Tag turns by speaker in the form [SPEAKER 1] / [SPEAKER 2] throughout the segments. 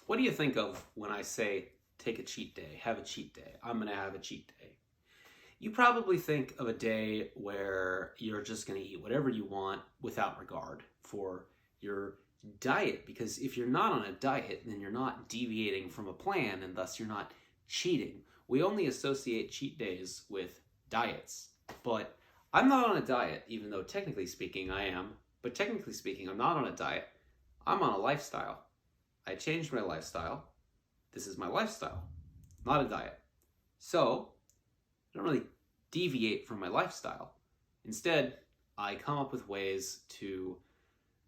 [SPEAKER 1] What do you think of when I say take a cheat day, have a cheat day? I'm going to have a cheat day. You probably think of a day where you're just going to eat whatever you want without regard for your diet. Because if you're not on a diet, then you're not deviating from a plan, and thus you're not cheating. We only associate cheat days with diets. But I'm not on a diet, even though technically speaking I am. But technically speaking, I'm not on a diet. I'm on a lifestyle. I changed my lifestyle. This is my lifestyle, not a diet. So, I don't really deviate from my lifestyle. Instead, I come up with ways to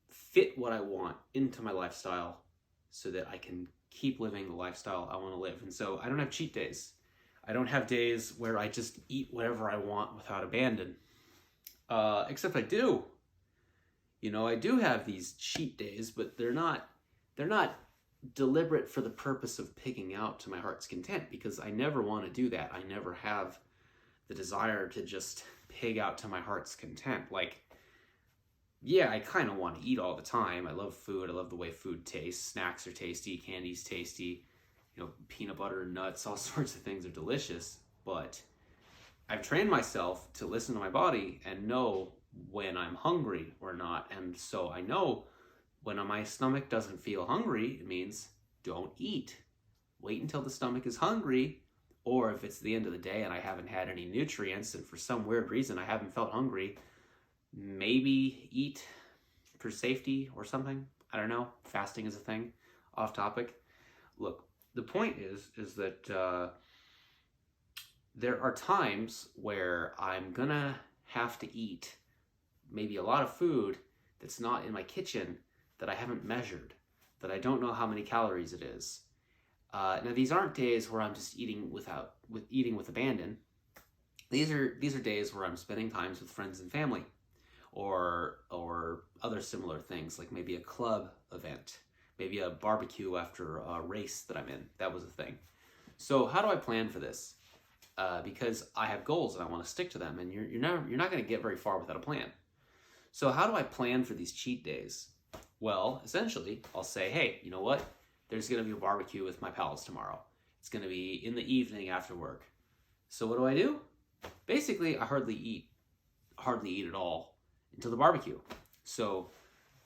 [SPEAKER 1] fit what I want into my lifestyle so that I can keep living the lifestyle I want to live. And so I don't have cheat days. I don't have days where I just eat whatever I want without abandon. Except I do. I do have these cheat days, but they're not deliberate for the purpose of pigging out to my heart's content, because I never want to do that. I never have the desire to just pig out to my heart's content. Yeah, I kind of want to eat all the time. I love food. I love the way food tastes. Snacks are tasty. Candy's tasty. Peanut butter, nuts, all sorts of things are delicious. But I've trained myself to listen to my body and know when I'm hungry or not. And so I know when my stomach doesn't feel hungry, it means don't eat. Wait until the stomach is hungry, or if it's the end of the day and I haven't had any nutrients and for some weird reason I haven't felt hungry, maybe eat for safety or something. I don't know. Fasting is a thing. Off topic. Look, the point is that there are times where I'm gonna have to eat maybe a lot of food that's not in my kitchen, that I haven't measured, that I don't know how many calories it is. Now these aren't days where I'm just eating with abandon. These are days where I'm spending times with friends and family, or other similar things, like maybe a club event, maybe a barbecue after a race that I'm in. That was a thing. So how do I plan for this? Because I have goals and I want to stick to them, and you're not going to get very far without a plan. So how do I plan for these cheat days? Well, essentially, I'll say, hey, you know what? There's going to be a barbecue with my pals tomorrow. It's going to be in the evening after work. So what do? Basically, I hardly eat at all until the barbecue. So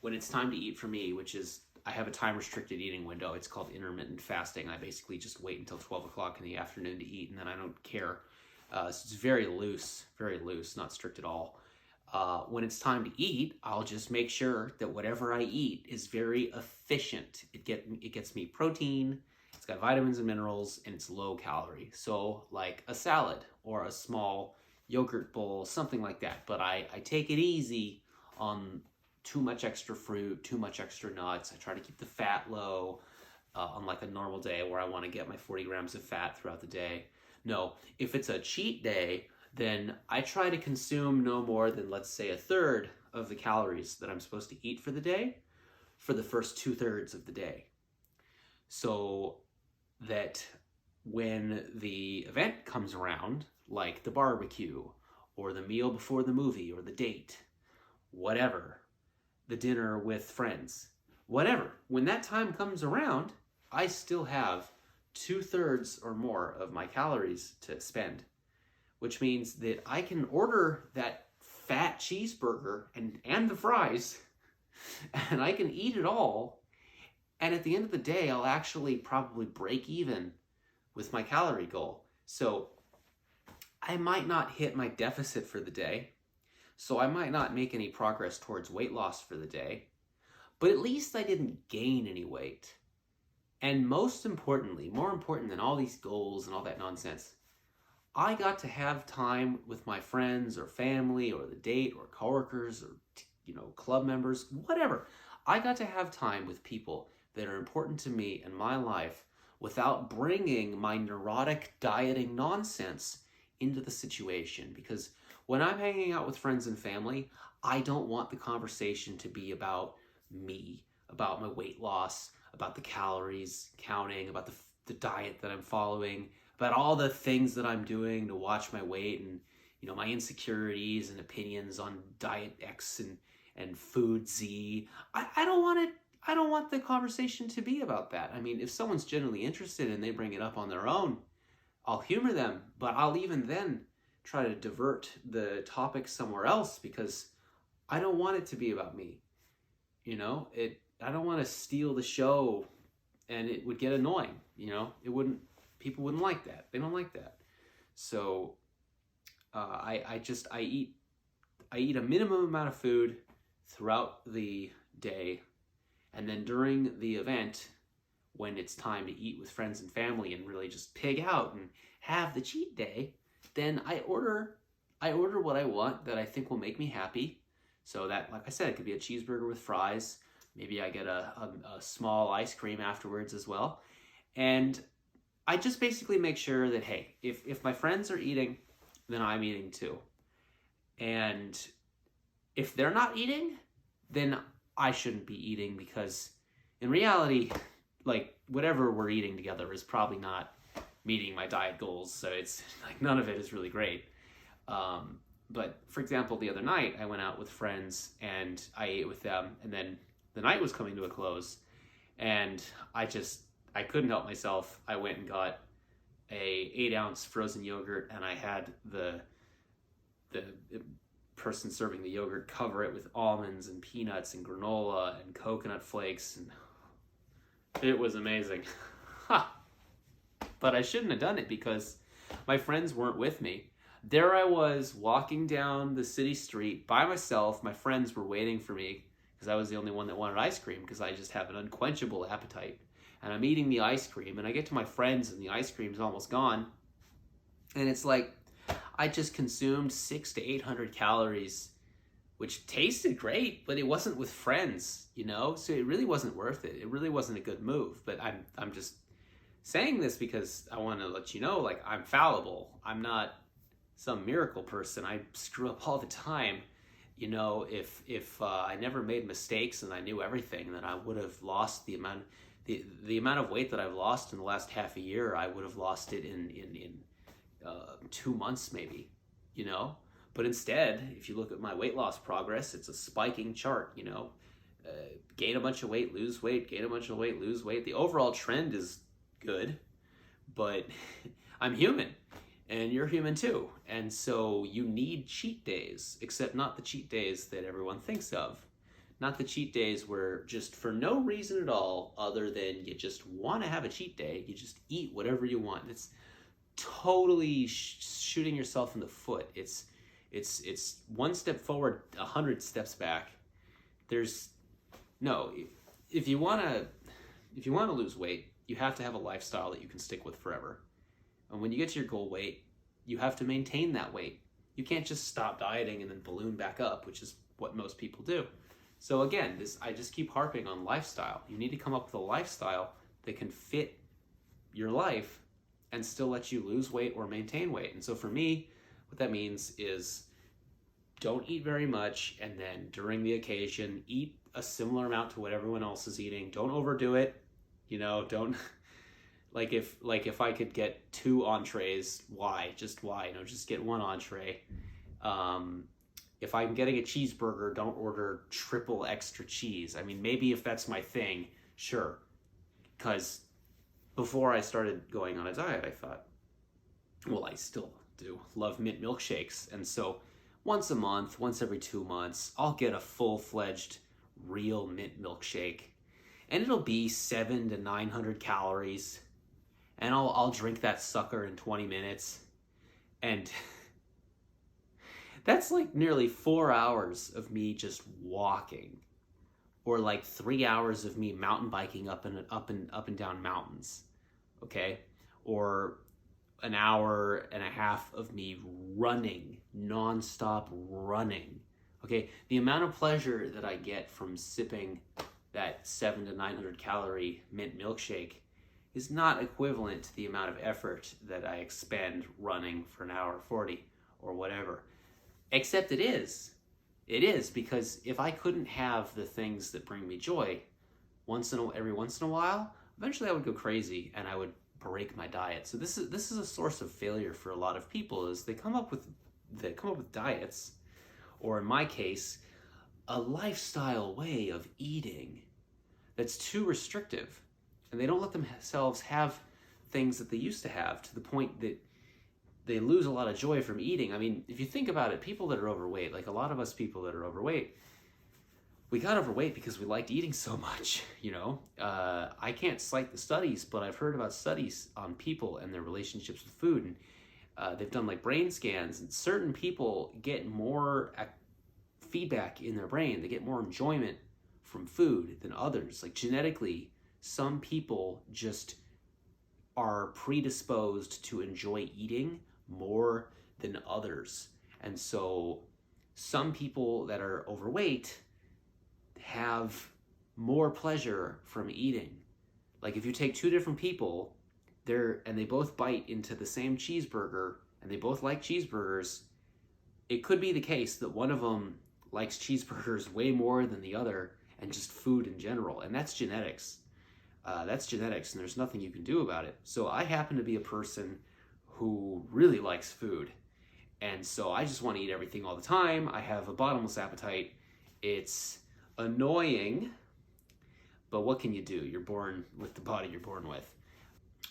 [SPEAKER 1] when it's time to eat for me, which is, I have a time-restricted eating window. It's called intermittent fasting. I basically just wait until 12 o'clock in the afternoon to eat, and then I don't care. So it's very loose, not strict at all. When it's time to eat, I'll just make sure that whatever I eat is very efficient. It gets me protein, it's got vitamins and minerals, and it's low calorie. So like a salad or a small yogurt bowl, something like that. But I take it easy on too much extra fruit, too much extra nuts. I try to keep the fat low on like a normal day where I want to get my 40 grams of fat throughout the day. No, if it's a cheat day, then I try to consume no more than, let's say, a third of the calories that I'm supposed to eat for the day for the first 2/3 of the day. So that when the event comes around, like the barbecue or the meal before the movie or the date, whatever, the dinner with friends, whatever, when that time comes around, I still have 2/3 or more of my calories to spend, which means that I can order that fat cheeseburger and the fries, and I can eat it all, and at the end of the day, I'll actually probably break even with my calorie goal. So I might not hit my deficit for the day, so I might not make any progress towards weight loss for the day, but at least I didn't gain any weight. And most importantly, more important than all these goals and all that nonsense, I got to have time with my friends or family or the date or coworkers or, club members, whatever. I got to have time with people that are important to me in my life without bringing my neurotic dieting nonsense into the situation. Because when I'm hanging out with friends and family, I don't want the conversation to be about me, about my weight loss, about the calories counting, about the diet that I'm following, about all the things that I'm doing to watch my weight, and my insecurities and opinions on diet X and food Z. I don't want I don't want the conversation to be about that. I mean, if someone's genuinely interested and they bring it up on their own, I'll humor them, but I'll even then try to divert the topic somewhere else because I don't want it to be about me. You know, I don't want to steal the show, and it would get annoying. You know, people wouldn't like that. They don't like that. So I eat a minimum amount of food throughout the day, and then during the event, when it's time to eat with friends and family and really just pig out and have the cheat day, then I order what I want that I think will make me happy. So that, like I said, it could be a cheeseburger with fries. Maybe I get a small ice cream afterwards as well. And I just basically make sure that, hey, if my friends are eating, then I'm eating too. And if they're not eating, then I shouldn't be eating, because in reality, like, whatever we're eating together is probably not meeting my diet goals. So it's like, none of it is really great. But for example, the other night I went out with friends and I ate with them, and then the night was coming to a close, and I couldn't help myself. I went and got a 8-ounce frozen yogurt, and I had the person serving the yogurt cover it with almonds and peanuts and granola and coconut flakes, and it was amazing. But I shouldn't have done it because my friends weren't with me. There I was walking down the city street by myself. My friends were waiting for me because I was the only one that wanted ice cream, because I just have an unquenchable appetite. And I'm eating the ice cream, and I get to my friends and the ice cream's almost gone. And it's like, I just consumed 600 to 800 calories, which tasted great, but it wasn't with friends, you know? So it really wasn't worth it. It really wasn't a good move. But I'm just saying this because I want to let you know, like, I'm fallible. I'm not some miracle person. I screw up all the time. You know, if I never made mistakes and I knew everything, then I would have lost the amount of weight that I've lost in the last half a year. I would have lost it in 2 months maybe, you know? But instead, if you look at my weight loss progress, it's a spiking chart, you know? Gain a bunch of weight, lose weight, gain a bunch of weight, lose weight. The overall trend is good, but I'm human, and you're human too. And so you need cheat days, except not the cheat days that everyone thinks of. Not the cheat days where just for no reason at all, other than you just want to have a cheat day, you just eat whatever you want. It's totally shooting yourself in the foot. It's one step forward, 100 steps back. There's no, if you want to lose weight, you have to have a lifestyle that you can stick with forever. And when you get to your goal weight, you have to maintain that weight. You can't just stop dieting and then balloon back up, which is what most people do. So again, I just keep harping on lifestyle. You need to come up with a lifestyle that can fit your life and still let you lose weight or maintain weight. And so for me, what that means is don't eat very much, and then during the occasion, eat a similar amount to what everyone else is eating. Don't overdo it. You know, don't like if I could get 2 entrees, why? You know, just get 1 entree. If I'm getting a cheeseburger, don't order triple extra cheese. I mean, maybe if that's my thing, sure. Because before I started going on a diet, I thought, well, I still do love mint milkshakes. And so once a month, once every 2 months, I'll get a full-fledged real mint milkshake. And it'll be 700 to 900 calories. And I'll drink that sucker in 20 minutes. And that's like nearly 4 hours of me just walking, or like 3 hours of me mountain biking up and down mountains, okay? Or an hour and a half of me running, nonstop running, okay? The amount of pleasure that I get from sipping that 700 to 900 calorie mint milkshake is not equivalent to the amount of effort that I expend running for an hour 40 or whatever. Except it is. It is, because if I couldn't have the things that bring me joy every once in a while, eventually I would go crazy and I would break my diet. So this is a source of failure for a lot of people, is they come up with diets, or in my case, a lifestyle way of eating that's too restrictive. And they don't let themselves have things that they used to have, to the point that they lose a lot of joy from eating. I mean, if you think about it, people that are overweight, like a lot of us people that are overweight, we got overweight because we liked eating so much, you know? I can't cite the studies, but I've heard about studies on people and their relationships with food. And they've done like brain scans, and certain people get more feedback in their brain. They get more enjoyment from food than others. Like genetically, some people just are predisposed to enjoy eating more than others. And so some people that are overweight have more pleasure from eating. Like if you take two different people, they both bite into the same cheeseburger and they both like cheeseburgers, it could be the case that one of them likes cheeseburgers way more than the other, and just food in general. And that's genetics. That's genetics, and there's nothing you can do about it. So I happen to be a person who really likes food. And so I just want to eat everything all the time. I have a bottomless appetite. It's annoying, but what can you do? You're born with the body you're born with.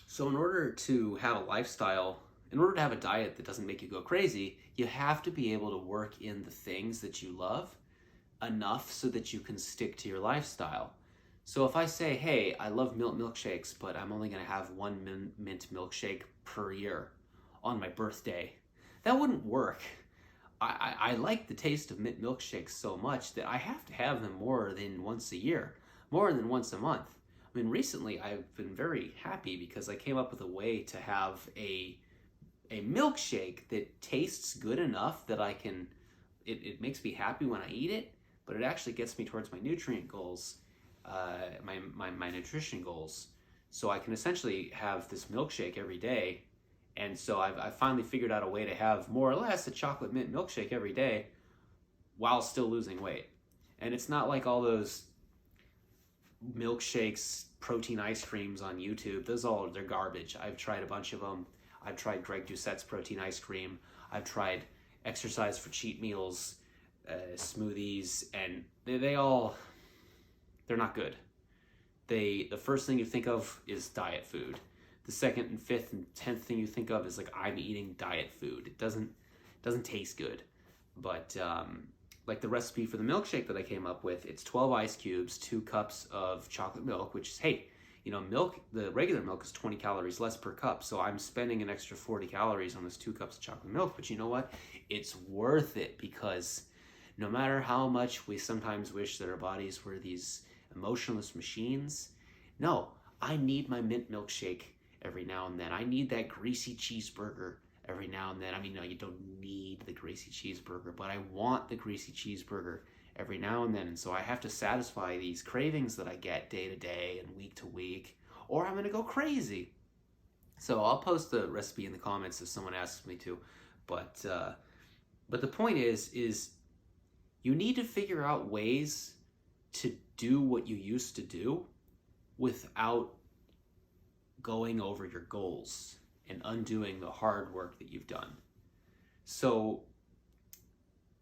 [SPEAKER 1] So in order to have a lifestyle, in order to have a diet that doesn't make you go crazy, you have to be able to work in the things that you love enough so that you can stick to your lifestyle. So if I say, hey, I love milkshakes, but I'm only going to have one mint milkshake per year on my birthday, that wouldn't work. I like the taste of mint milkshakes so much that I have to have them more than once a year, more than once a month. I mean, recently I've been very happy because I came up with a way to have a milkshake that tastes good enough that I can, it makes me happy when I eat it, but it actually gets me towards my nutrient goals, my nutrition goals. So I can essentially have this milkshake every day. And so I've finally figured out a way to have more or less a chocolate mint milkshake every day while still losing weight. And it's not like all those milkshakes, protein ice creams on YouTube. They're garbage. I've tried a bunch of them. I've tried Greg Doucette's protein ice cream. I've tried exercise for cheat meals, smoothies, and they're not good. The first thing you think of is diet food. The second and fifth and 10th thing you think of is like, I'm eating diet food. It doesn't taste good. But like the recipe for the milkshake that I came up with, it's 12 ice cubes, 2 cups of chocolate milk, which is, hey, you know, milk, the regular milk is 20 calories less per cup. So I'm spending an extra 40 calories on this 2 cups of chocolate milk. But you know what? It's worth it, because no matter how much we sometimes wish that our bodies were these emotionless machines, no, I need my mint milkshake every now and then. I need that greasy cheeseburger every now and then. I mean, no, you don't need the greasy cheeseburger, but I want the greasy cheeseburger every now and then. And so I have to satisfy these cravings that I get day to day and week to week, or I'm going to go crazy. So I'll post the recipe in the comments if someone asks me to. But the point is you need to figure out ways to do what you used to do without going over your goals and undoing the hard work that you've done. So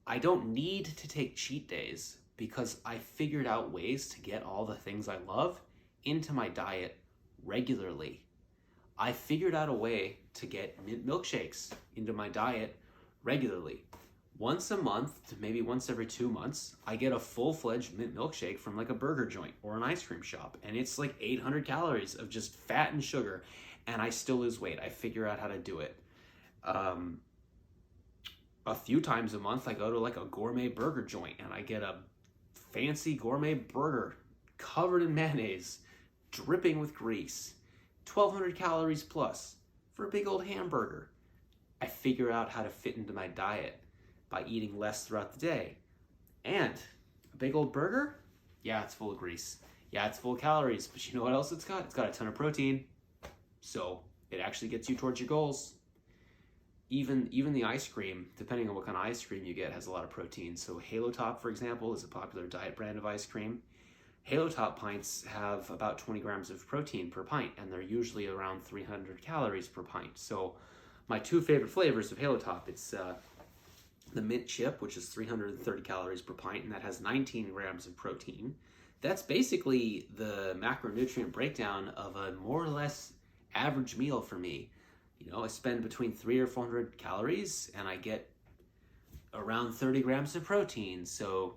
[SPEAKER 1] I don't need to take cheat days because I figured out ways to get all the things I love into my diet regularly. I figured out a way to get mint milkshakes into my diet regularly. Once a month to maybe once every 2 months, I get a full-fledged mint milkshake from like a burger joint or an ice cream shop. And it's like 800 calories of just fat and sugar. And I still lose weight. I figure out how to do it. A few times a month, I go to like a gourmet burger joint and I get a fancy gourmet burger covered in mayonnaise, dripping with grease, 1,200 calories plus for a big old hamburger. I figure out how to fit into my diet by eating less throughout the day. And a big old burger, yeah, it's full of grease. Yeah, it's full of calories, but you know what else it's got? It's got a ton of protein. So it actually gets you towards your goals. Even the ice cream, depending on what kind of ice cream you get, has a lot of protein. So Halo Top, for example, is a popular diet brand of ice cream. Halo Top pints have about 20 grams of protein per pint, and they're usually around 300 calories per pint. So my 2 favorite flavors of Halo Top, it's the mint chip, which is 330 calories per pint, and that has 19 grams of protein. that's basically the macronutrient breakdown of a more or less average meal for me. You know, I spend between 300 or 400 calories and I get around 30 grams of protein. So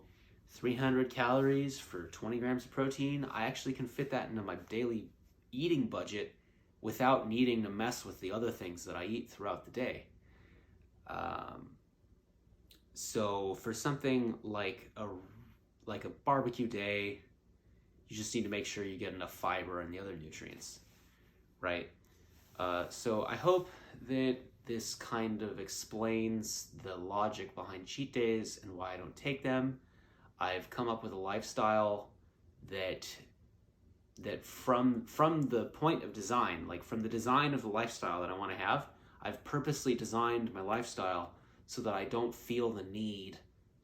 [SPEAKER 1] 300 calories for 20 grams of protein, I actually can fit that into my daily eating budget without needing to mess with the other things that I eat throughout the day. So for something like a barbecue day, you just need to make sure you get enough fiber and the other nutrients, right? So I hope that this kind of explains the logic behind cheat days and why I don't take them. I've come up with a lifestyle that from the point of design, like from the design of the lifestyle that I want to have, I've purposely designed my lifestyle so that I don't feel the need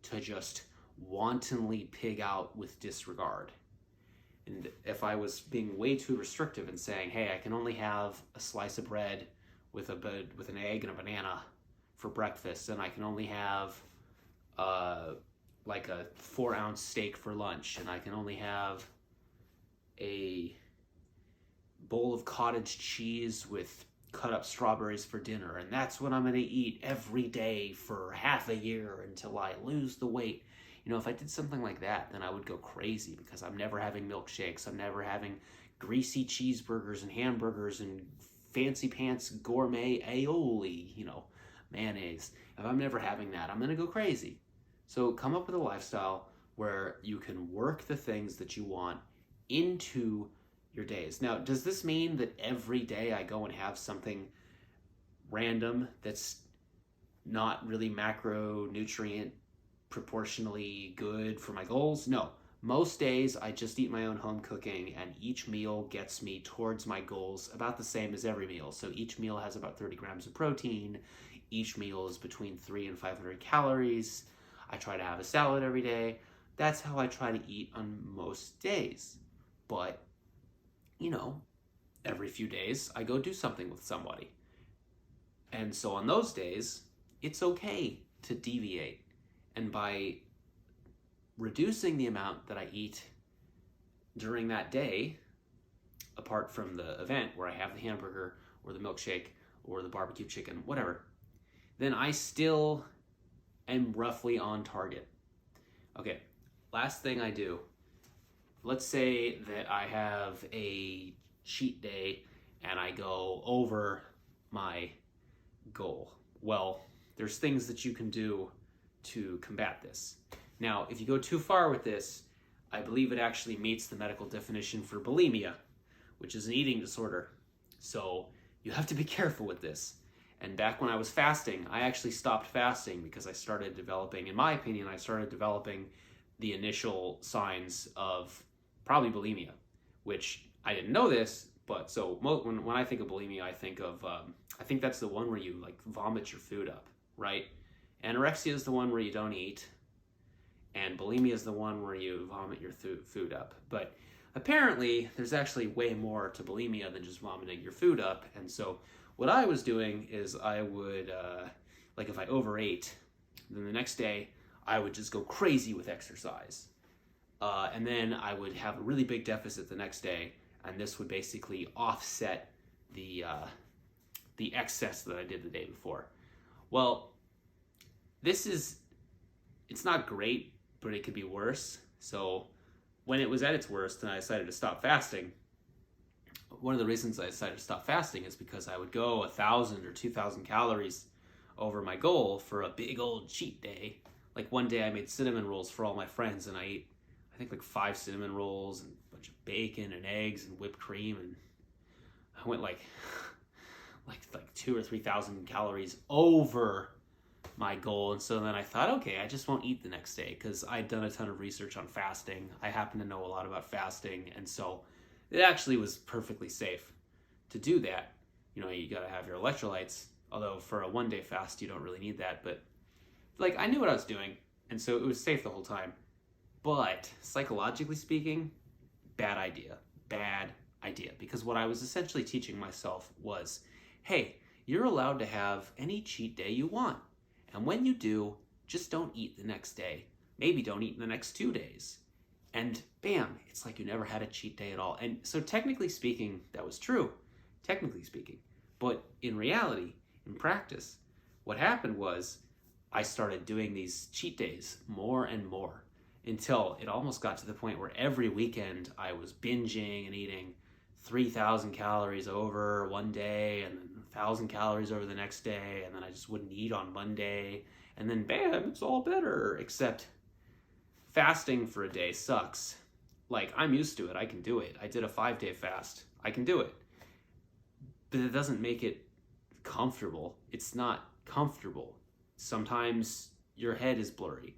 [SPEAKER 1] to just wantonly pig out with disregard. And if I was being way too restrictive and saying, hey, I can only have a slice of bread with an egg and a banana for breakfast, and I can only have like a 4-ounce steak for lunch, and I can only have a bowl of cottage cheese with cut up strawberries for dinner, and that's what I'm going to eat every day for half a year until I lose the weight. You know, if I did something like that, then I would go crazy, because I'm never having milkshakes, I'm never having greasy cheeseburgers and hamburgers and fancy pants gourmet aioli, you know, mayonnaise. If I'm never having that, I'm going to go crazy. So come up with a lifestyle where you can work the things that you want into your days. Now, does this mean that every day I go and have something random that's not really macronutrient proportionally good for my goals? No. Most days I just eat my own home cooking, and each meal gets me towards my goals about the same as every meal. So each meal has about 30 grams of protein. Each meal is between 300 and 500 calories. I try to have a salad every day. That's how I try to eat on most days. But, you know, every few days I go do something with somebody. And so on those days, it's okay to deviate. And by reducing the amount that I eat during that day, apart from the event where I have the hamburger or the milkshake or the barbecue chicken, whatever, then I still am roughly on target. Okay, last thing I do. Let's say that I have a cheat day and I go over my goal. Well, there's things that you can do to combat this. Now, if you go too far with this, I believe it actually meets the medical definition for bulimia, which is an eating disorder. So you have to be careful with this. And back when I was fasting, I actually stopped fasting because I started developing, in my opinion, the initial signs of probably bulimia, which I didn't know this, but so when I think of bulimia, I think that's the one where you like vomit your food up, right? Anorexia is the one where you don't eat, and bulimia is the one where you vomit your food up. But apparently, there's actually way more to bulimia than just vomiting your food up. And so what I was doing is I would, like if I overate, then the next day I would just go crazy with exercise. And then I would have a really big deficit the next day, and this would basically offset the excess that I did the day before. Well, it's not great, but it could be worse. So when it was at its worst and I decided to stop fasting, one of the reasons I decided to stop fasting is because I would go 1,000 or 2,000 calories over my goal for a big old cheat day. Like one day I made cinnamon rolls for all my friends, and I ate, I think, like 5 cinnamon rolls and a bunch of bacon and eggs and whipped cream, and I went like 2,000 or 3,000 calories over my goal. And so then I thought, okay, I just won't eat the next day, because I'd done a ton of research on fasting. I happen to know a lot about fasting, and so it actually was perfectly safe to do that. You know, you got to have your electrolytes, although for a one-day fast you don't really need that. But like, I knew what I was doing, and so it was safe the whole time. But psychologically speaking, bad idea, because what I was essentially teaching myself was, hey, you're allowed to have any cheat day you want. And when you do, just don't eat the next day. Maybe don't eat the next 2 days. And bam, it's like you never had a cheat day at all. And so technically speaking, that was true, technically speaking. But in reality, in practice, what happened was I started doing these cheat days more and more until it almost got to the point where every weekend I was binging and eating 3,000 calories over one day and then 1,000 calories over the next day, and then I just wouldn't eat on Monday, and then bam, it's all better. Except fasting for a day sucks. Like, I'm used to it. I can do it. I did a 5-day fast. I can do it. But it doesn't make it comfortable. It's not comfortable. Sometimes your head is blurry.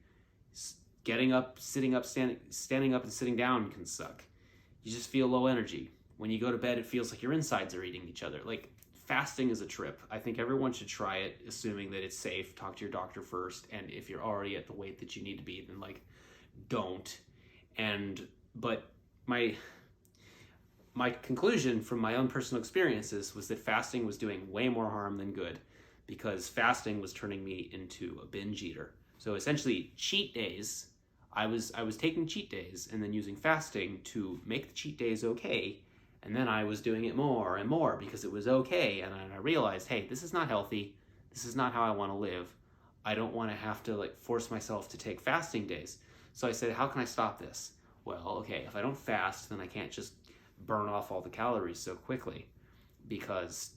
[SPEAKER 1] Getting up, sitting up, standing up and sitting down can suck. You just feel low energy. When you go to bed, it feels like your insides are eating each other. Like, fasting is a trip. I think everyone should try it, assuming that it's safe. Talk to your doctor first. And if you're already at the weight that you need to be, then like, don't. But my conclusion from my own personal experiences was that fasting was doing way more harm than good, because fasting was turning me into a binge eater. So essentially, cheat days, I was taking cheat days and then using fasting to make the cheat days okay, and then I was doing it more and more because it was okay, and I realized, hey, this is not healthy. This is not how I want to live. I don't want to have to like force myself to take fasting days. So I said, how can I stop this? Well, okay, if I don't fast, then I can't just burn off all the calories so quickly, because,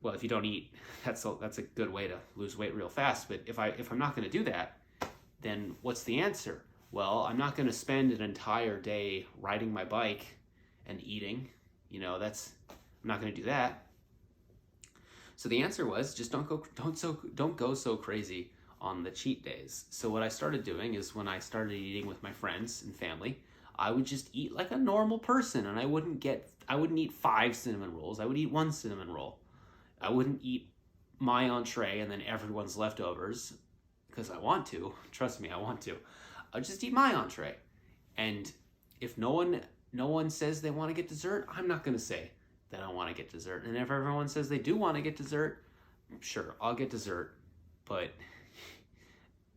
[SPEAKER 1] well, if you don't eat, that's a good way to lose weight real fast. But if I'm not going to do that, then what's the answer? Well, I'm not going to spend an entire day riding my bike and eating. I'm not going to do that. So the answer was just don't go so crazy on the cheat days. So what I started doing is, when I started eating with my friends and family, I would just eat like a normal person, and I wouldn't eat 5 cinnamon rolls. I would eat 1 cinnamon roll. I wouldn't eat my entree and then everyone's leftovers, because I want to. Trust me, I want to. I'll just eat my entree. And if no one says they want to get dessert, I'm not going to say that I want to get dessert. And if everyone says they do want to get dessert, sure, I'll get dessert. But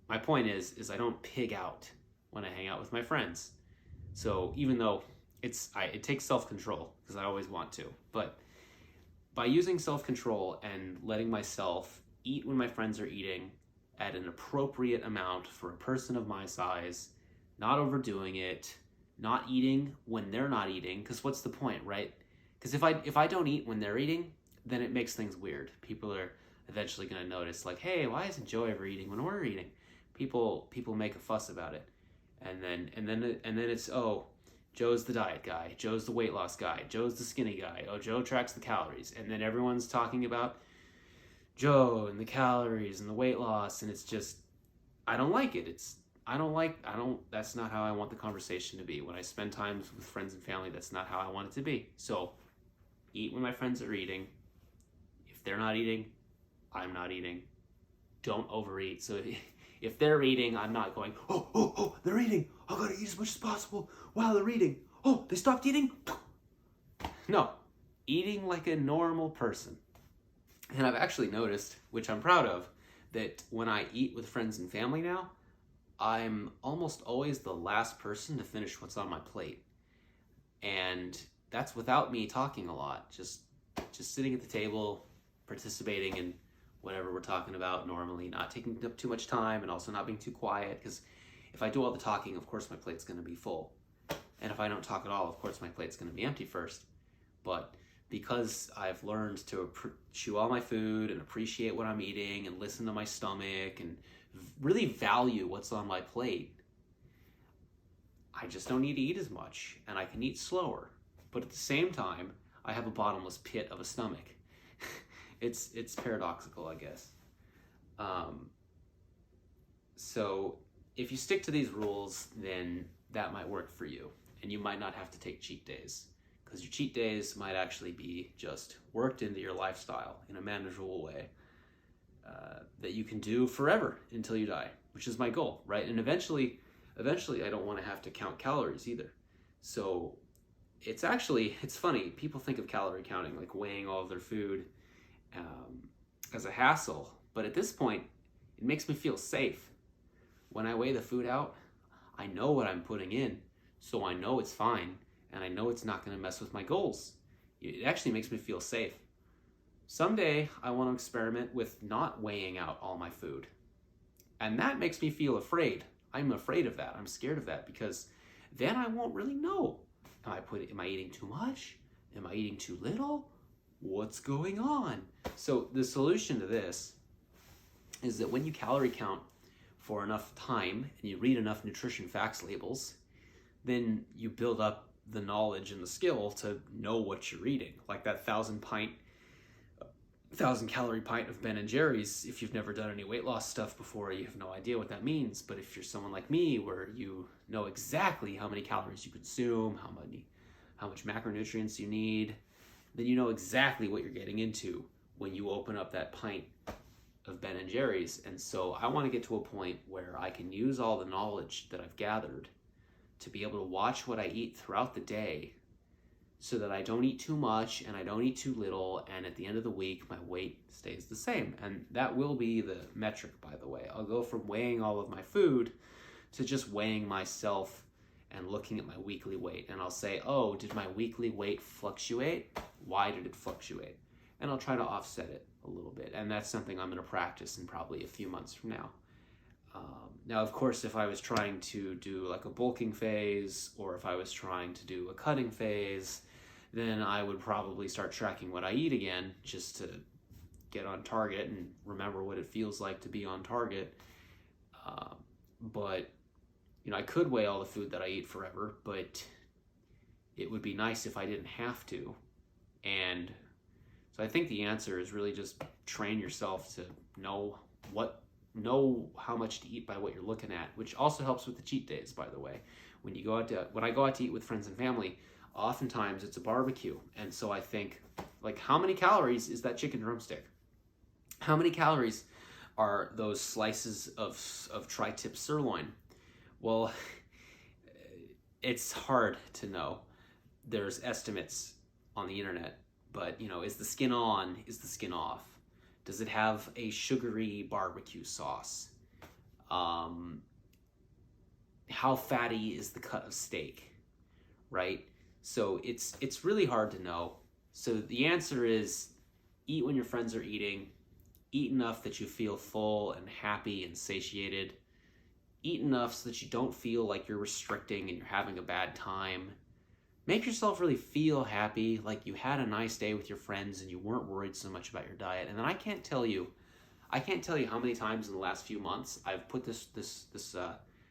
[SPEAKER 1] my point is I don't pig out when I hang out with my friends. So even though it takes self-control, because I always want to, but by using self-control and letting myself eat when my friends are eating at an appropriate amount for a person of my size, not overdoing it, not eating when they're not eating, because what's the point, right? Because if I don't eat when they're eating, then it makes things weird. People are eventually going to notice, like, hey, why isn't Joe ever eating when we're eating? People make a fuss about it, and then it's, oh, Joe's the diet guy, Joe's the weight loss guy, Joe's the skinny guy, oh, Joe tracks the calories, and then everyone's talking about Joe and the calories and the weight loss, and it's just, I don't like it. That's not how I want the conversation to be. When I spend time with friends and family, that's not how I want it to be. So eat when my friends are eating. If they're not eating, I'm not eating. Don't overeat. So if they're eating, I'm not going, oh, they're eating. I gotta eat as much as possible while they're eating. Oh, they stopped eating? No, eating like a normal person. And I've actually noticed, which I'm proud of, that when I eat with friends and family now, I'm almost always the last person to finish what's on my plate. And that's without me talking a lot, just sitting at the table, participating in whatever we're talking about normally, not taking up too much time, and also not being too quiet, because if I do all the talking, of course my plate's going to be full. And if I don't talk at all, of course my plate's going to be empty first. But because I've learned to chew all my food and appreciate what I'm eating and listen to my stomach and really value what's on my plate, I just don't need to eat as much, and I can eat slower. But at the same time, I have a bottomless pit of a stomach. It's paradoxical, I guess. So if you stick to these rules, then that might work for you, and you might not have to take cheat days, because your cheat days might actually be just worked into your lifestyle in a manageable way that you can do forever until you die, which is my goal, right? And eventually I don't want to have to count calories either. So it's funny, people think of calorie counting, like weighing all of their food, as a hassle, but at this point, it makes me feel safe. When I weigh the food out, I know what I'm putting in, so I know it's fine, and I know it's not going to mess with my goals. It actually makes me feel safe. Someday, I want to experiment with not weighing out all my food. And that makes me feel afraid. I'm afraid of that. I'm scared of that because then I won't really know. Am I eating too much? Am I eating too little? What's going on? So the solution to this is that when you calorie count for enough time and you read enough nutrition facts labels, then you build up the knowledge and the skill to know what you're eating. Like that 1,000 calorie pint of Ben and Jerry's. If you've never done any weight loss stuff before, you have no idea what that means. But if you're someone like me, where you know exactly how many calories you consume, how much macronutrients you need, then you know exactly what you're getting into when you open up that pint of Ben and Jerry's. And so I want to get to a point where I can use all the knowledge that I've gathered to be able to watch what I eat throughout the day, so that I don't eat too much and I don't eat too little, and at the end of the week my weight stays the same. And that will be the metric, by the way. I'll go from weighing all of my food to just weighing myself and looking at my weekly weight, and I'll say, oh, did my weekly weight fluctuate? Why did it fluctuate? And I'll try to offset it a little bit, and that's something I'm going to practice in probably a few months from now. Now, of course, if I was trying to do like a bulking phase, or if I was trying to do a cutting phase, then I would probably start tracking what I eat again, just to get on target and remember what it feels like to be on target. But, I could weigh all the food that I eat forever, but it would be nice if I didn't have to. And so I think the answer is really just train yourself to know how much to eat by what you're looking at, which also helps with the cheat days, by the way. When I go out to eat with friends and family, oftentimes it's a barbecue. And so I think, like, how many calories is that chicken drumstick? How many calories are those slices of tri-tip sirloin? Well, it's hard to know. There's estimates on the internet, but, is the skin on? Is the skin off? Does it have a sugary barbecue sauce? How fatty is the cut of steak, right? So it's really hard to know. So the answer is eat when your friends are eating. Eat enough that you feel full and happy and satiated. Eat enough so that you don't feel like you're restricting and you're having a bad time. Make yourself really feel happy, like you had a nice day with your friends and you weren't worried so much about your diet. And then I can't tell you how many times in the last few months I've put this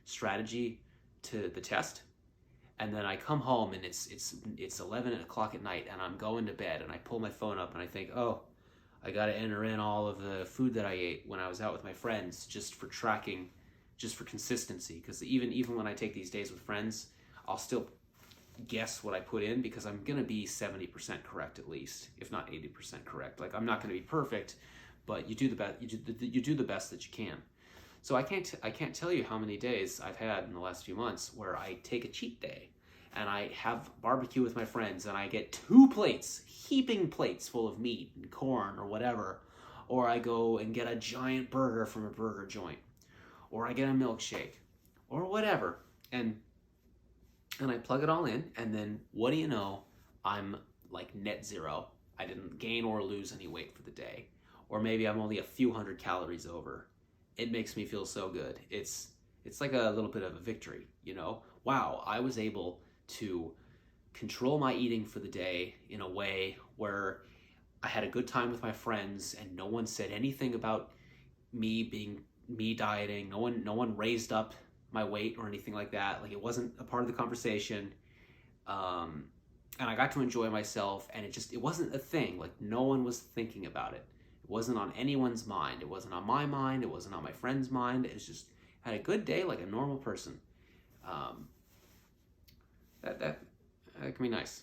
[SPEAKER 1] strategy to the test, and then I come home and it's 11 o'clock at night and I'm going to bed, and I pull my phone up and I think, oh, I got to enter in all of the food that I ate when I was out with my friends, just for tracking, just for consistency. Because even when I take these days with friends, I'll still guess what I put in, because I'm gonna be 70% correct at least, if not 80% correct. Like, I'm not gonna be perfect, but you do the best. You do the best that you can. So I can't tell you how many days I've had in the last few months where I take a cheat day and I have barbecue with my friends and I get 2 plates, heaping plates full of meat and corn or whatever, or I go and get a giant burger from a burger joint, or I get a milkshake, or whatever, and I plug it all in, and then what do you know? I'm like net zero. I didn't gain or lose any weight for the day. Or maybe I'm only a few hundred calories over. It makes me feel so good. It's like a little bit of a victory, Wow, I was able to control my eating for the day in a way where I had a good time with my friends and no one said anything about me dieting. No one raised up my weight or anything like that. Like, it wasn't a part of the conversation, and I got to enjoy myself, and it wasn't a thing. Like, no one was thinking about it. It wasn't on anyone's mind. It wasn't on my mind. It wasn't on my friend's mind. It was just, had a good day like a normal person. That can be nice.